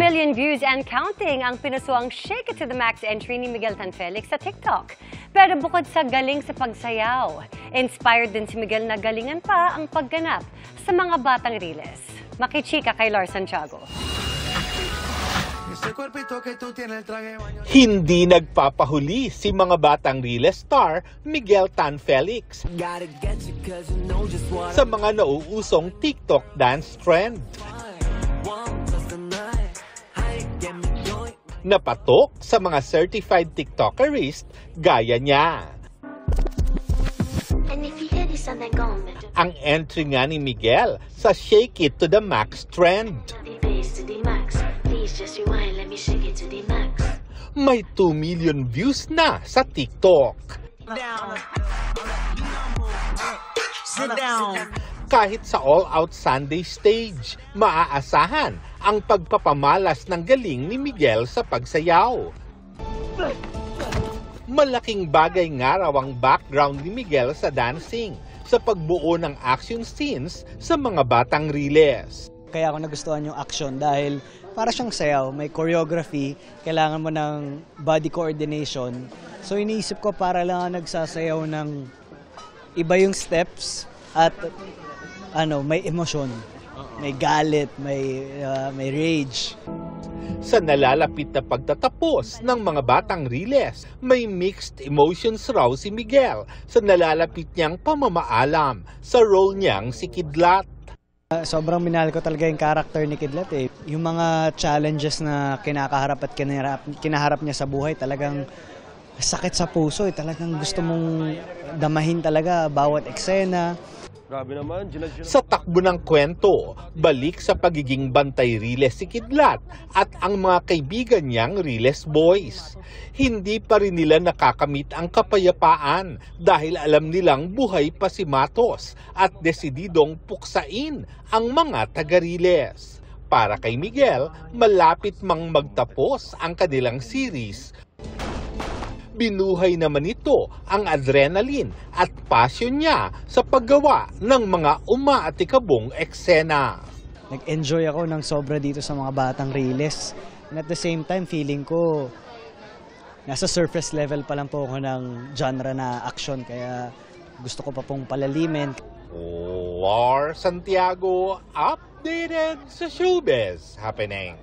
million views and counting ang pinusuang Shake It to the Max entry ni Miguel Tan Felix sa TikTok. Pero bukod sa galing sa pagsayaw, inspired din si Miguel na galingan pa ang pagganap sa mga batang riles. Makichika kay Lars Santiago. Hindi nagpapahuli si mga batang riles star Miguel Tan Felix sa mga nauusong TikTok dance trend. Napatok sa mga certified TikTokerist gaya niya. Ang entry nga ni Miguel sa Shake It to the Max trend. May 2 million views na sa TikTok. Kahit sa all-out Sunday stage, maaasahan ang pagpapamalas ng galing ni Miguel sa pagsayaw. Malaking bagay nga raw ang background ni Miguel sa dancing, sa pagbuo ng action scenes sa mga batang riles. Kaya ako nagustuhan yung action dahil para siyang sayaw, may choreography, kailangan mo ng body coordination. So iniisip ko para lang nagsasayaw ng iba yung steps at may emosyon, may galit, may rage. Sa nalalapit na pagtatapos ng mga batang riles, may mixed emotions raw si Miguel sa nalalapit niyang pamamaalam sa role niyang si Kidlat. Sobrang minahal ko talaga yung character ni Kidlat eh. Yung mga challenges na kinakaharap at kinaharap niya sa buhay, talagang sakit sa puso eh. Talagang gusto mong damahin talaga bawat eksena. Grabe naman. Sa takbo ng kwento, balik sa pagiging bantay riles si Kidlat at ang mga kaibigan niyang riles boys. Hindi pa rin nila nakakamit ang kapayapaan dahil alam nilang buhay pa si Matos at desididong puksain ang mga taga-riles. Para kay Miguel, malapit mang magtapos ang kanilang series. Binuhay naman ito ang adrenaline at passion niya sa paggawa ng mga umaatikabong eksena. Nag-enjoy ako ng sobra dito sa mga batang riles. And at the same time, feeling ko nasa surface level pa lang po ako ng genre na action. Kaya gusto ko pa pong palalimin. Lars Santiago, updated sa showbiz happening.